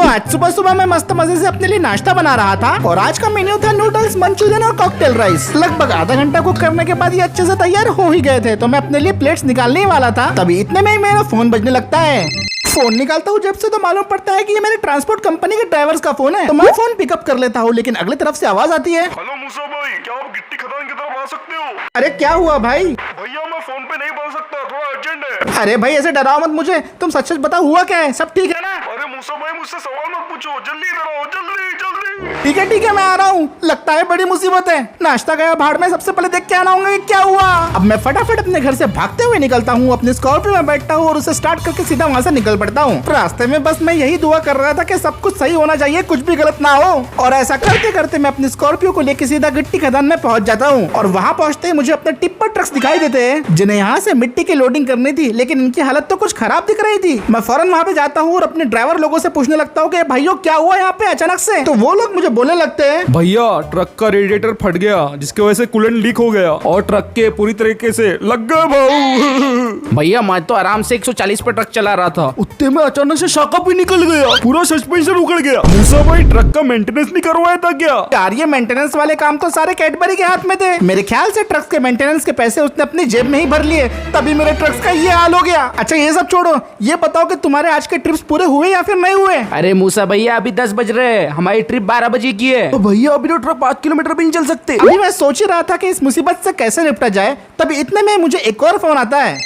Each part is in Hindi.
आज सुबह सुबह मैं मस्त मजे से अपने लिए नाश्ता बना रहा था और आज का मेन्यू था नूडल्स, मंचूरियन और कॉकटेल राइस। लगभग आधा घंटा कुक करने के बाद ये अच्छे से तैयार हो ही गए थे, तो मैं अपने लिए प्लेट्स निकालने ही वाला था, तभी इतने में ही मेरा फोन बजने लगता है। फोन निकालता हूँ जब से तो मालूम पड़ता है कि ये मेरे ट्रांसपोर्ट कंपनी के ड्राइवर्स का फोन है। तो मैं फोन पिकअप कर लेता हूँ, लेकिन अगली तरफ से आवाज आती है, हेलो मूसा भाई, क्या आप गिट्टी खदान की तरफ आ सकते हो? अरे क्या हुआ भाई? भैया मैं फोन पे नहीं बोल सकता, थोड़ा अर्जेंट है। अरे भाई ऐसे डराओ मत मुझे, तुम सच सच बताओ हुआ क्या है, सब ठीक है ना? अरे मूसा भाई मुझसे सवाल मत पूछो, जल्दी इधर आओ, जल्दी जल्दी। ठीक है मैं आ रहा हूँ। लगता है बड़ी मुसीबत है। नाश्ता गया भाड़ में, सबसे पहले देख के आना होगा कि क्या हुआ। अब मैं फटाफट अपने घर से भागते हुए निकलता हूँ, अपने स्कॉर्पियो में बैठता हूँ और उसे स्टार्ट करके सीधा वहाँ से निकल पड़ता हूँ। रास्ते में बस मैं यही दुआ कर रहा था कि सब कुछ सही होना चाहिए, कुछ भी गलत ना हो। और ऐसा करते करते मैं अपनी स्कॉर्पियो को लेकर सीधा गिट्टी खदान में पहुंच जाता हूँ। और वहाँ पहुँचते ही मुझे अपने टिप्पर ट्रक्स दिखाई देते हैं, जिन्हें यहाँ से मिट्टी की लोडिंग करनी थी, लेकिन इनकी हालत तो कुछ खराब दिख रही थी। मैं फौरन वहाँ पे जाता हूँ और अपने ड्राइवर लोगों से पूछने लगता हूँ कि भाइयों क्या हुआ यहाँ पे अचानक से। तो वो लोग मुझे बोलने लगते हैं, भैया ट्रक का रेडिएटर फट गया, जिसकी वजह से कूलेंट लीक हो गया और ट्रक के पूरी तरीके से लग गए भाऊ। भैया मैं तो आराम से 140 पे ट्रक चला रहा था, उतने में अचानक से शाखा भी निकल गया, पूरा सस्पेंशन उखड़ गया। मूसा भाई ट्रक का मेंटेनेंस नहीं करवाया था क्या? यार ये मेंटेनेंस वाले काम तो सारे कैडबरी के हाथ में थे। मेरे ख्याल से ट्रक्स के मेंटेनेंस के पैसे उसने अपनी जेब में ही भर लिए, तभी मेरे ट्रक्स का ये हाल हो गया। अच्छा ये सब छोड़ो, ये बताओ कि तुम्हारे आज के ट्रिप्स पूरे हुए या फिर नहीं हुए? अरे मूसा भैया अभी 10 बज रहे हैं, हमारी ट्रिप 12 बजे की है। तो भैया अभी तो ट्रक 5 किलोमीटर भी नहीं चल सकते। अभी मैं सोच ही रहा था कि इस मुसीबत से कैसे निपटा जाए, तभी इतने में मुझे एक और फोन आता है।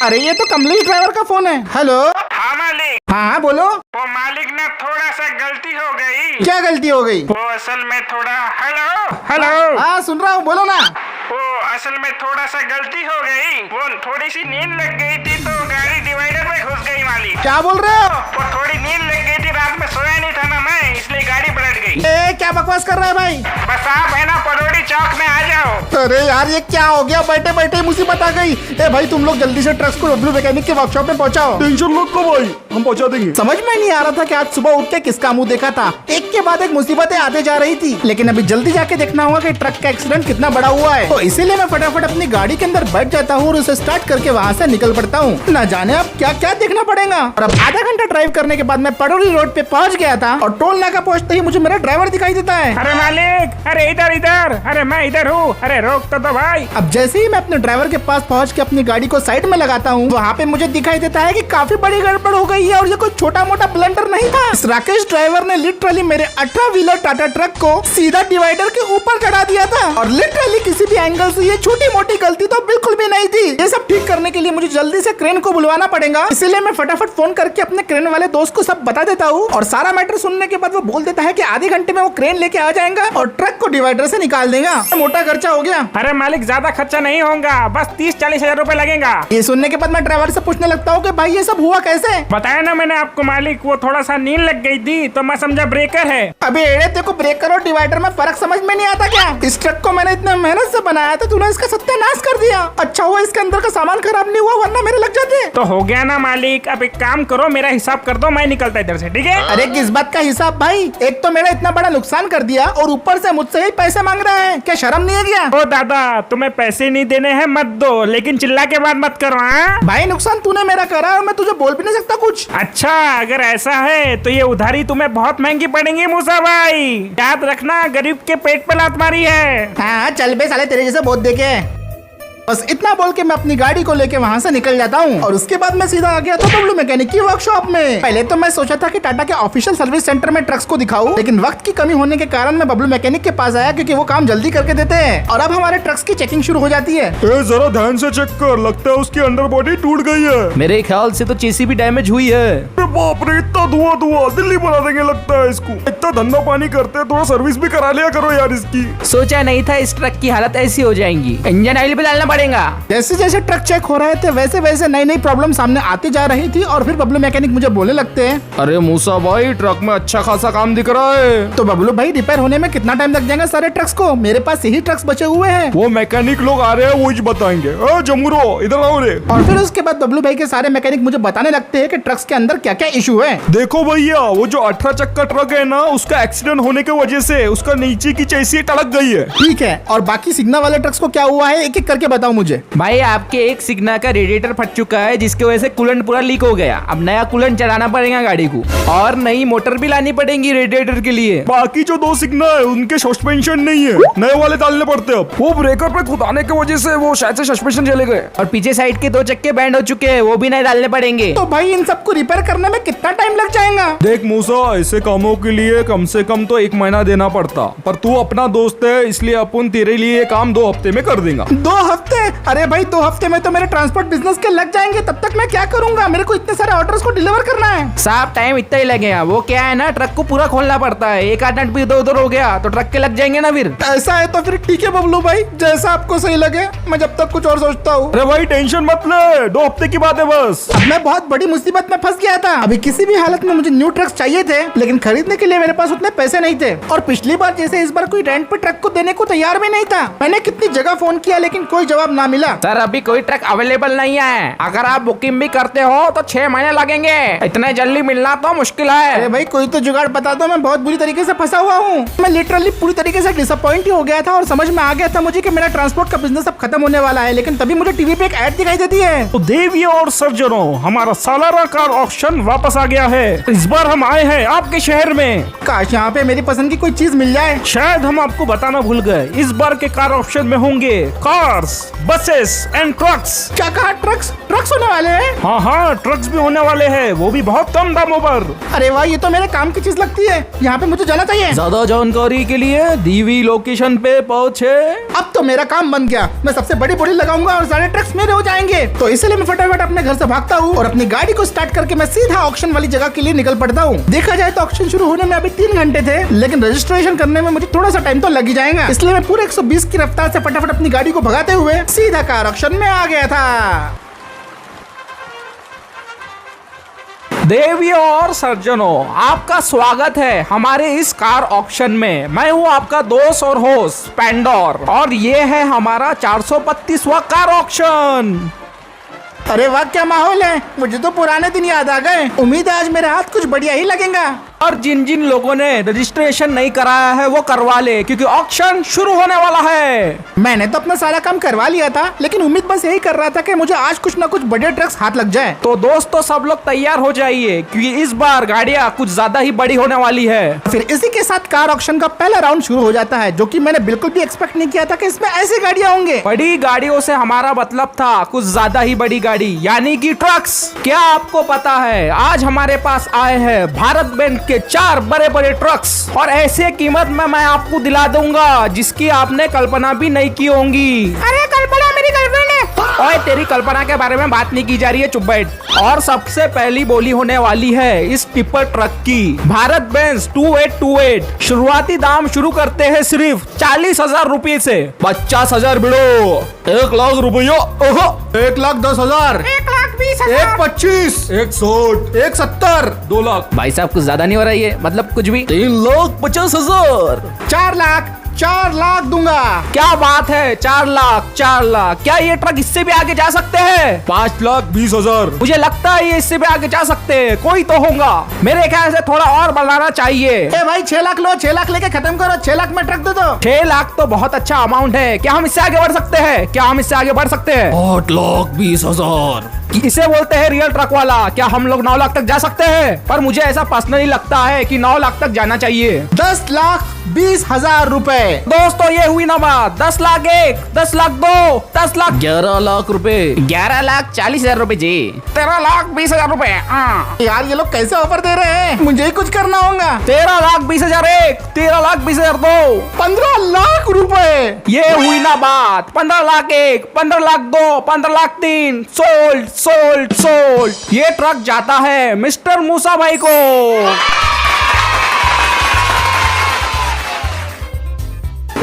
अरे ये तो कमलेश ड्राइवर का फोन है। हेलो। हाँ मालिक। हाँ बोलो। वो मालिक ना थोड़ा सा गलती हो गई। क्या गलती हो गई? वो असल में थोड़ा हेलो हाँ सुन रहा हूँ, बोलो ना। वो असल में थोड़ा सा गलती हो गई, वो थोड़ी सी नींद लग गई थी तो गाड़ी डिवाइडर में घुस गई मालिक। क्या बोल रहे हो? वो थोड़ी नींद लग गई थी, रात में सोया नहीं था ना मैं, इसलिए गाड़ी पलट गई। क्या बकवास कर रहा है भाई? बस आप है ना परोड़ी चौक में आ जाओ। अरे यार ये क्या हो गया, बैठे बैठे मुसीबत आ गई। ए भाई तुम लोग जल्दी से ट्रक्स को डब्ल्यू मैकेनिक के वर्कशॉप में पहुंचाओ। टेंशन मत लो भाई, हम पहुंचा देंगे। समझ में नहीं आ रहा था कि आज सुबह उठ के किसका मुंह देखा था। एक के बाद एक मुसीबतें आते जा रही थी, लेकिन अभी जल्दी जाके देखना होगा कि ट्रक का एक्सीडेंट कितना बड़ा हुआ है। तो इसीलिए मैं फटाफट अपनी गाड़ी के अंदर बैठ जाता हूँ और उसे स्टार्ट करके वहाँ से निकल पड़ता हूँ। न जाने अब क्या क्या देखना पड़ेगा। और अब आधा घंटा ड्राइव करने के बाद मैं पडोरी रोड पे पहुँच गया था और टोल नाका पहुँचते ही मुझे मेरा ड्राइवर दिखाई देता है। अरे मालिक, अरे इधर इधर, अरे मैं इधर हूँ, अरे रोक तो दो भाई। अब जैसे ही मैं अपने ड्राइवर के पास पहुंच के अपनी गाड़ी को साइड में लगाता हूँ, वहाँ पे मुझे दिखाई देता है कि काफी बड़ी गड़बड़ हो गई है और ये कोई छोटा मोटा ब्लंडर नहीं था। इस राकेश ड्राइवर ने लिटरली मेरे 18 व्हीलर टाटा ट्रक को सीधा डिवाइडर के ऊपर चढ़ा दिया था और लिटरली किसी भी एंगल से ये छोटी मोटी गलती तो बिल्कुल भी नहीं थी। ये सब ठीक करने के लिए मुझे जल्दी से क्रेन को बुलवाना पड़ेगा, इसीलिए मैं फटाफट फोन करके अपने क्रेन वाले दोस्त को सब बता देता हूँ और सारा मैटर सुनने के बाद वो बोल देता है कि आधे घंटे में वो क्रेन लेके आ जाएगा और ट्रक को डिवाइडर से निकाल देगा। मोटा खर्चा हो गया। अरे मालिक ज्यादा खर्चा नहीं होगा, बस 30-40 हजार रूपए लगेगा। ये सुनने के बाद मैं ड्राइवर से पूछने लगता हूँ कि भाई ये सब हुआ कैसे? बताया ना मैंने आपको मालिक, वो थोड़ा सा नींद लग गई थी तो मैं समझा ब्रेकर है। अबे एड़े तेरे को ब्रेकर और डिवाइडर में फर्क समझ में नहीं आता क्या? इस ट्रक को मैंने इतने मेहनत से बनाया था, तूने इसका सत्यानाश कर दिया। अच्छा हुआ इसके अंदर का सामान खराब नहीं हुआ, वरना मेरे लग जाते। तो हो गया ना मालिक, अब एक काम करो, मेरा हिसाब कर दो, मैं निकलता इधर से, ठीक है? अरे किस बात का हिसाब भाई? एक तो मेरा इतना बड़ा नुकसान कर दिया और ऊपर से मुझसे ही पैसे मांग रहा है, क्या शर्म नहीं है क्या? ओ दादा, तुम्हें पैसे नहीं देने हैं मत दो, लेकिन चिल्ला के बात मत करो। हाँ भाई नुकसान तूने मेरा करा और मैं तुझे बोल भी नहीं सकता कुछ। अच्छा अगर ऐसा है तो ये उधारी तुम्हें बहुत महंगी पड़ेगी मूसा भाई, याद रखना, गरीब के पेट पे लात मारी है। हाँ चल बे साले, तेरे जैसे बहुत देखे। बस इतना बोल के मैं अपनी गाड़ी को लेके वहाँ से निकल जाता हूँ और उसके बाद मैं सीधा आ गया था डब्ल्यू मैकेनिक की वर्कशॉप में। पहले तो मैं सोचा था कि टाटा के ऑफिशियल सर्विस सेंटर में ट्रक्स को दिखाऊं, लेकिन वक्त की कमी होने के कारण मैं बबलू मैकेनिक के पास आया क्योंकि वो काम जल्दी करके देते हैं और अब हमारे ट्रक्स की चेकिंग शुरू हो जाती है। जरा ध्यान से चेक कर, लगता है उसकी अंडर बॉडी टूट गई है। मेरे ख्याल से तो चेसी भी डैमेज हुई है। अरे बाप रे, इतना धुआं दिल्ली बना देंगे लगता है इसको। इतना धंधा पानी करते हैं, थोड़ा सर्विस भी करा लिया करो यार इसकी। सोचा नहीं था इस ट्रक की हालत ऐसी हो जाएंगी, इंजन ऑयल भी डालना पड़ेगा। जैसे जैसे ट्रक चेक हो रहे थे वैसे वैसे नई नई प्रॉब्लम सामने आती जा रही थी और फिर बबलू मैकेनिक मुझे बोलने लगते हैं, अरे मूसा भाई ट्रक में अच्छा खासा काम दिख रहा है। तो बबलू भाई रिपेयर होने में कितना टाइम लग जाएगा सारे ट्रक्स को? मेरे पास यही ट्रक्स बचे हुए हैं। वो मैकेनिक लोग आ रहे हैं, वो ही बताएंगे। जमुरो इधर आओ रे। और फिर उसके बाद बबलू भाई के सारे मैकेनिक मुझे बताने लगते हैं कि ट्रक्स के अंदर क्या क्या इशू है। देखो भैया, वो जो 18 चक्का ट्रक है ना, उसका एक्सीडेंट होने की वजह से उसका नीचे की चेसी टलक गई है। ठीक है, और बाकी सिग्नल वाले ट्रक्स को क्या हुआ है एक एक करके बताओ। बताओ मुझे। भाई आपके एक सिग्नल का रेडिएटर फट चुका है, जिसकी वजह से कूलेंट पूरा लीक हो गया। अब नया कूलेंट चलाना पड़ेगा गाड़ी को, और नई मोटर भी लानी पड़ेगी रेडिएटर के लिए। बाकी जो 2 सिग्नल है उनके सस्पेंशन नहीं है, नए वाले डालने पड़ते हैं। वो ब्रेकर पे खुद आने की वजह से वो शायद से सस्पेंशन चले गए। और पीछे साइड के 2 चक्के बैंड हो चुके हैं, वो भी नए डालने पड़ेंगे। तो भाई इन सबको रिपेयर करने में कितना टाइम लग जाएगा? देख मूसा, ऐसे कामों के लिए कम से कम तो 1 महीना देना पड़ता, पर तू अपना दोस्त है इसलिए अपन तेरे लिए ये काम 2 हफ्ते में कर देगा। 2 हफ्ते? अरे भाई 2 हफ्ते में तो मेरे ट्रांसपोर्ट बिजनेस के लग जाएंगे, तब तक मैं क्या करूंगा? मेरे को इतने सारे ऑर्डर्स को डिलीवर करना है। साहब टाइम इतना ही लगेगा। वो क्या है ना, ट्रक को पूरा खोलना पड़ता है। एक आध नट भी इधर उधर हो गया तो ट्रक के लग जाएंगे ना फिर। ऐसा है तो फिर ठीक है बबलू भाई, जैसा आपको सही लगे। मैं जब तक कुछ और सोचता हूँ। अरे भाई टेंशन मत ले, 2 हफ्ते की बात है बस। अब मैं बहुत बड़ी मुसीबत में फंस गया था। अभी किसी भी हालत में मुझे न्यू ट्रक्स चाहिए थे, लेकिन खरीदने के लिए मेरे पास उतने पैसे नहीं थे। और पिछली बार जैसे इस बार कोई रेंट पे ट्रक को देने को तैयार भी नहीं था। मैंने कितनी जगह फोन किया लेकिन कोई जवाब ना मिला। सर अभी कोई ट्रक अवेलेबल नहीं है। अगर आप बुकिंग भी करते हो तो 6 महीने लगेंगे। इतने जल्दी मिलना तो मुश्किल अरे है। भाई कोई तो जुगाड़ बता दो, मैं बहुत बुरी तरीके से फंसा हुआ हूँ। मैं लिटरली पूरी तरीके से डिसअपॉइंट ही हो गया था और समझ में आ गया था मुझे कि मेरा ट्रांसपोर्ट का बिजनेस अब खत्म होने वाला है। लेकिन तभी मुझे टीवी पे एक ऐड दिखाई देती है। तो देवियों और सज्जनों, हमारा सालाना कार ऑक्शन वापस आ गया है। इस बार हम आए हैं आपके शहर में। काश यहाँ पे मेरी पसंद की कोई चीज मिल जाए। शायद हम आपको बताना भूल गए, इस बार के कार ऑक्शन में होंगे कार्स, बसेस एंड ट्रक्स। क्या कहा? ट्रक्स? ट्रक्स होने वाले हैं? हाँ हाँ, ट्रक्स भी होने वाले हैं, वो भी बहुत कम दामों पर। अरे वाह, ये तो मेरे काम की चीज लगती है। यहाँ पे मुझे जाना चाहिए। ज्यादा जानकारी के लिए दीवी लोकेशन पे पहुँचे। अब तो मेरा काम बन गया। मैं सबसे बड़ी बोली लगाऊंगा और सारे ट्रक्स मेरे हो जाएंगे। तो इसलिए मैं फटाफट अपने घर से भागता हूँ और अपनी गाड़ी को स्टार्ट करके मैं सीधा ऑक्शन वाली जगह के लिए निकल पड़ता हूँ। देखा जाए तो ऑक्शन शुरू होने में अभी 3 घंटे थे, लेकिन रजिस्ट्रेशन करने में मुझे थोड़ा सा टाइम तो लग ही जाएगा। इसलिए मैं पूरे 120 की रफ्तार से फटाफट अपनी गाड़ी को भगाते हुए सीधा कार ऑक्शन में आ गया था। देवियों और सज्जनों, आपका स्वागत है हमारे इस कार ऑक्शन में। मैं हूँ आपका दोस्त और होस्ट पेंडोर, और ये है हमारा 432वां कार ऑक्शन। अरे वाह, क्या माहौल है। मुझे तो पुराने दिन याद आ गए। उम्मीद है आज मेरे हाथ कुछ बढ़िया ही लगेगा। और जिन जिन लोगों ने रजिस्ट्रेशन नहीं कराया है वो करवा ले, क्योंकि ऑक्शन शुरू होने वाला है। मैंने तो अपना सारा काम करवा लिया था, लेकिन उम्मीद बस यही कर रहा था कि मुझे आज कुछ न कुछ बड़े ट्रक्स हाथ लग जाए। तो दोस्तों सब लोग तैयार हो जाइए, क्योंकि इस बार गाड़ियाँ कुछ ज्यादा ही बड़ी होने वाली है। फिर इसी के साथ कार ऑक्शन का पहला राउंड शुरू हो जाता है, जो कि मैंने बिल्कुल भी एक्सपेक्ट नहीं किया था कि इसमें ऐसी गाड़ियाँ होंगे। बड़ी गाड़ियों से हमारा मतलब था कुछ ज्यादा ही बड़ी गाड़ी, यानी कि ट्रक्स। क्या आपको पता है आज हमारे पास आए हैं भारत बेंज के 4 बड़े बड़े ट्रक्स, और ऐसे कीमत में मैं आपको दिला दूंगा जिसकी आपने कल्पना भी नहीं की होंगी। अरे कल्पना मेरी गर्लफ्रेंड है। ओए तेरी कल्पना के बारे में बात नहीं की जा रही है, चुप बैठ। और सबसे पहली बोली होने वाली है इस टिपर ट्रक की। भारत बेंज 2828 शुरुआती दाम शुरू करते हैं सिर्फ 40,000 रुपए से। 50,000 बिड़ो, 1 लाख रुपया, 1,10,000, 1,20,000, 1,25,000, 1,60,000, 1,70,000, 2 लाख, भाई साहब कुछ ज्यादा नहीं हो रहा है, मतलब कुछ भी। 3,50,000, 4 लाख, 4 लाख दूंगा। क्या बात है, 4 लाख, 4 लाख। क्या ये ट्रक इससे भी आगे जा सकते हैं? 5,20,000, मुझे लगता है ये इससे भी आगे जा सकते हैं, कोई तो होगा। मेरे ख्याल से थोड़ा और बढ़ाना चाहिए। ए भाई 6 लाख लो, 6 लाख लेके खत्म करो। 6 लाख में ट्रक दे दो। 6 लाख तो बहुत अच्छा अमाउंट है। क्या हम इससे आगे बढ़ सकते हैं? क्या हम इससे आगे बढ़ सकते हैं? 8,20,000, इसे बोलते हैं रियल ट्रक वाला। क्या हम लोग 9 लाख तक जा सकते हैं? पर मुझे ऐसा पर्सनली लगता है कि 9 लाख तक जाना चाहिए। 10,20,000 रुपए। दोस्तों ये हुई ना बात। 10 लाख 1, 10 लाख 2, 10 लाख 11 लाख रुपए, 11,40,000 रुपए जी। 13,20,000 रुपए। यार ये लोग कैसे ऑफर दे रहे हैं? मुझे ही कुछ करना होगा। 13,20,000 1, 13,20,000 2, 15 लाख रुपए। ये हुई ना बात। 15 lakh 1, 15 lakh 2, 15 lakh 3। Sold sold sold. ये ट्रक जाता है मिस्टर मूसा भाई को।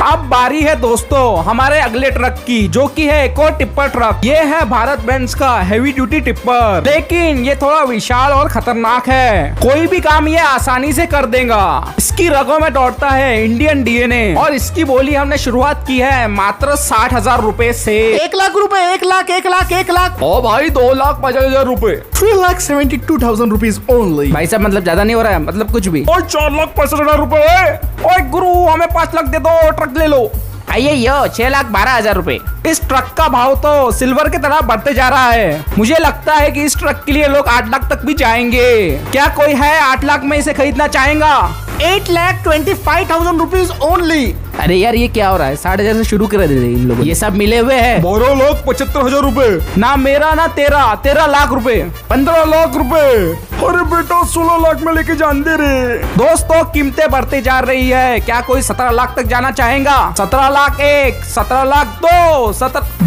अब बारी है दोस्तों हमारे अगले ट्रक की, जो कि है एक और टिप्पर ट्रक। ये है भारत बेंज का हेवी ड्यूटी टिप्पर, लेकिन ये थोड़ा विशाल और खतरनाक है। कोई भी काम ये आसानी से कर देगा। इसकी रगों में दौड़ता है इंडियन डीएनए, और इसकी बोली हमने शुरुआत की है मात्र 60,000 रुपए से। 1 लाख रुपए, 1 लाख, 1 लाख, 1 लाख। ओ भाई 2,50,000 रुपए, 3,72,000 रुपीज ओनली। भाई साहब मतलब ज्यादा नहीं हो रहा है, मतलब कुछ भी। और 4,65,000 रुपए। ओए गुरु हमें 5 लाख दे दो, ट्रक ले लो। आइए यो 6,12,000 रुपए। इस ट्रक का भाव तो सिल्वर की तरह बढ़ते जा रहा है। मुझे लगता है कि इस ट्रक के लिए लोग 8 लाख तक भी जाएंगे। क्या कोई है 8 लाख में इसे खरीदना चाहेगा? 8,25,000 रुपीज ओनली। अरे यार ये क्या हो रहा है? 60,000 से शुरू कर दे इन लोगों। ये सब मिले हुए हैं। 12,75,000 रुपए। ना मेरा ना तेरा। 13 लाख रुपए। 15 लाख रुपए। अरे बेटा 16 लाख में लेके जान दे रे। दोस्तों कीमतें बढ़ती जा रही है। क्या कोई 17 लाख तक जाना चाहेगा? 17 लाख 1, 17 लाख 2,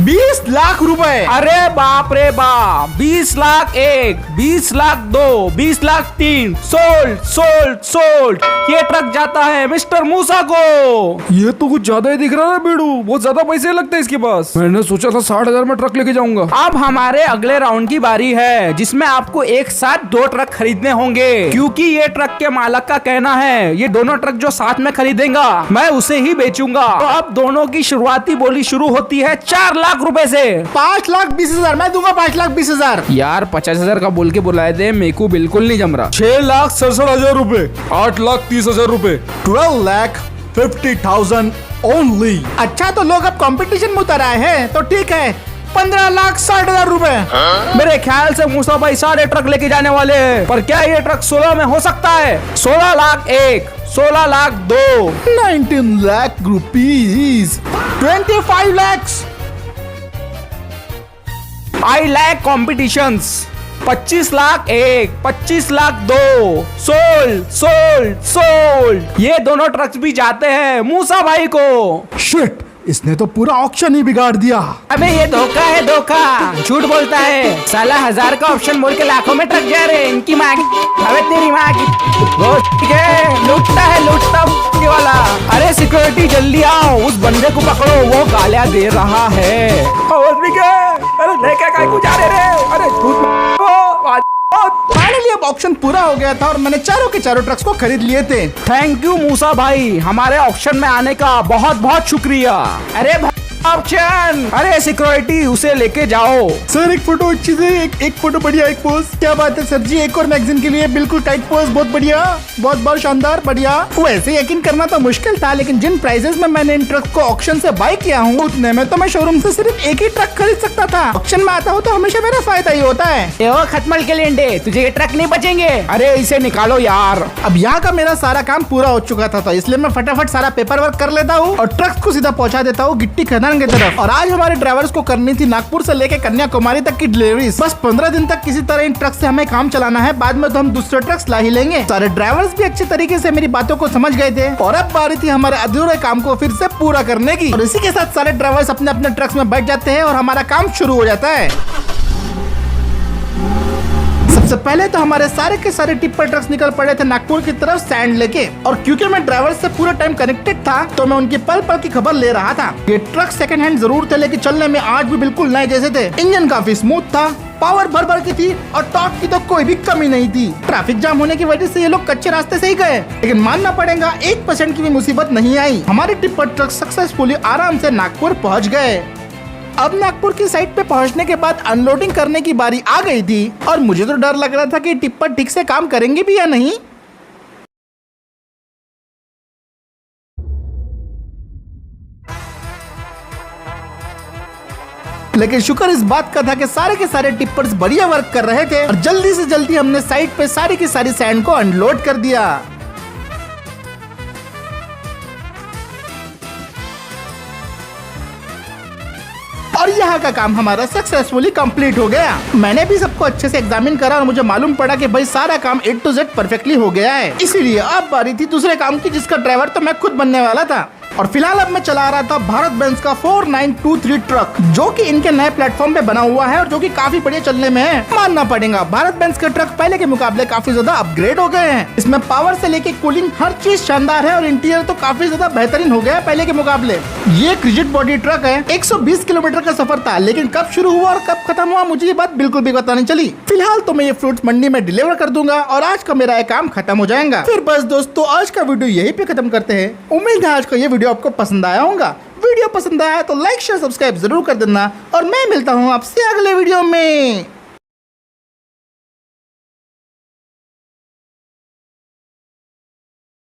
20 लाख रुपए। अरे बाप रे बाप। 20 lakh 1, 20 lakh 2, 20 lakh 3। Sold sold sold. ये ट्रक जाता है मिस्टर मूसा को। ये तो कुछ ज्यादा ही दिख रहा है बेड़ू। बहुत ज्यादा पैसे लगते हैं इसके पास। मैंने सोचा था 60,000 में ट्रक लेके जाऊंगा। अब हमारे अगले राउंड की बारी है, जिसमें आपको एक साथ 2 ट्रक खरीदने होंगे, क्योंकि ये ट्रक के मालक का कहना है ये दोनों ट्रक जो साथ में खरीदेगा मैं उसे ही बेचूंगा। तो अब दोनों की शुरुआती बोली शुरू होती है 4 लाख रुपए से। 5,20,000 मैं दूंगा। 5,20,000 यार 50,000 का बोल के बुलाए थे, मेरे को बिल्कुल नहीं जम रहा। 6,67,000 रुपए। 8,30,000 रुपए। 12,50,000 ओनली। अच्छा तो लोग अब कंपटीशन में उतर आए हैं तो ठीक है। 15,60,000 रुपए। मेरे ख्याल से मूसा भाई सारे ट्रक लेके जाने वाले हैं, पर क्या ये ट्रक 16 में हो सकता है? 16 lakh 1, 16 lakh 2, 19 lakh rupees. 25 lakhs। I like competitions. 25 lakh 1, 25 lakh 2। Sold sold sold. ये दोनों ट्रक्स भी जाते हैं मूसा भाई को। शिट, इसने तो पूरा ऑक्शन ही बिगाड़ दिया। अबे ये धोखा है, धोखा। झूठ बोलता है साला। 1000 का ऑप्शन बोल के लाखों में ट्रक जा रहे हैं। इनकी माँ की, अबे तेरी माँ की। वो ठीक है, लूटता है, लूटता वाला। अरे सिक्योरिटी जल्दी आओ, उस बंदे को पकड़ो, वो गालियां दे रहा है। अरे लेके काय को जा रहे रे? अरे फाइनली अब ऑक्शन पूरा हो गया था और मैंने चारों के चारों ट्रक्स को खरीद लिए थे। थैंक यू मूसा भाई, हमारे ऑक्शन में आने का बहुत बहुत शुक्रिया। अरे ऑप्शन, अरे सिक्योरिटी उसे लेके जाओ। सर एक फोटो अच्छी से, एक फोटो बढ़िया, एक पोज। क्या बात है सर जी, एक और मैगजीन के लिए बिल्कुल टाइट पोज। बहुत बढ़िया, बहुत बहुत शानदार, बढ़िया। वैसे यकीन करना तो मुश्किल था, लेकिन जिन प्राइसेस में मैंने इन ट्रक को ऑक्शन से बाय किया हूँ उतने में तो मैं शोरूम से सिर्फ एक ही ट्रक खरीद सकता था। ऑक्शन में आता हूँ तो हमेशा मेरा फायदा ही होता है। खटमल के लेंडे, तुझे ये ट्रक नहीं बचेंगे। अरे इसे निकालो यार। अब यहाँ का मेरा सारा काम पूरा हो चुका था, तो इसलिए मैं फटाफट सारा पेपर वर्क कर लेता हूँ और ट्रक को सीधा पहुँचा देता हूँ गिट्टी खदान की तरफ। और आज हमारे ड्राइवर्स को करनी थी नागपुर से लेके कन्याकुमारी तक की डिलीवरी। बस 15 दिन तक किसी तरह इन ट्रक से हमें काम चलाना है, बाद में तो हम दूसरे ट्रक्स ला ही लेंगे। सारे ड्राइवर्स भी अच्छे तरीके से मेरी बातों को समझ गए थे और अब बारी थी हमारे अधूरे काम को फिर से पूरा करने की। और इसी के साथ सारे ड्राइवर्स अपने अपने ट्रक्स में बैठ जाते हैं और हमारा काम शुरू हो जाता है। सबसे पहले तो हमारे सारे के सारे टिप्पर ट्रक्स निकल पड़े थे नागपुर की तरफ सैंड लेके। और क्योंकि मैं ड्राइवर से पूरा टाइम कनेक्टेड था तो मैं उनकी पल पल की खबर ले रहा था। ये ट्रक सेकंड हैंड जरूर थे, लेकिन चलने में आज भी बिल्कुल नए जैसे थे। इंजन काफी स्मूथ था, पावर भर भर की थी और टॉर्क की तो कोई भी कमी नहीं थी। ट्रैफिक जाम होने की वजह से ये लोग कच्चे रास्ते से ही गए, लेकिन मानना पड़ेगा 1% की भी मुसीबत नहीं आई। हमारे टिप्पर ट्रक सक्सेसफुली आराम से नागपुर पहुँच गए। अब नागपुर की साइड पे पहुंचने के बाद अनलोडिंग करने की बारी आ गई थी और मुझे तो डर लग रहा था कि टिप्पर ठीक से काम करेंगे भी या नहीं। लेकिन शुक्र इस बात का था कि सारे के सारे टिप्पर्स बढ़िया वर्क कर रहे थे और जल्दी से जल्दी हमने साइड पे सारी की सारी सैंड को अनलोड कर दिया। और यहाँ का काम हमारा सक्सेसफुली कंप्लीट हो गया। मैंने भी सबको अच्छे से एग्जामिन करा और मुझे मालूम पड़ा कि भाई सारा काम A to Z परफेक्टली हो गया है। इसीलिए अब बारी थी दूसरे काम की, जिसका ड्राइवर तो मैं खुद बनने वाला था। और फिलहाल अब मैं चला रहा था भारत बेंज का 4923 ट्रक, जो कि इनके नए प्लेटफॉर्म पे बना हुआ है और जो कि काफी बढ़िया चलने में है। मानना पड़ेगा भारत बेंज के ट्रक पहले के मुकाबले काफी ज्यादा अपग्रेड हो गए हैं। इसमें पावर से लेके कूलिंग हर चीज शानदार है और इंटीरियर तो काफी ज्यादा बेहतरीन हो गया है पहले के मुकाबले। ये एक रिजिड बॉडी ट्रक है। 120 किलोमीटर का सफर था, लेकिन कब शुरू हुआ और कब खत्म हुआ मुझे ये बात बिल्कुल भी पता नहीं चली। फिलहाल तो मैं ये फ्रूट्स मंडी में डिलीवर कर दूंगा और आज का मेरा ये काम खत्म हो जाएगा। फिर बस दोस्तों आज का वीडियो यहीं पे खत्म करते हैं। उम्मीद है आज का ये वीडियो आपको पसंद आया होगा। वीडियो पसंद आया तो लाइक शेयर सब्सक्राइब जरूर कर देना और मैं मिलता हूँ आपसे अगले वीडियो में।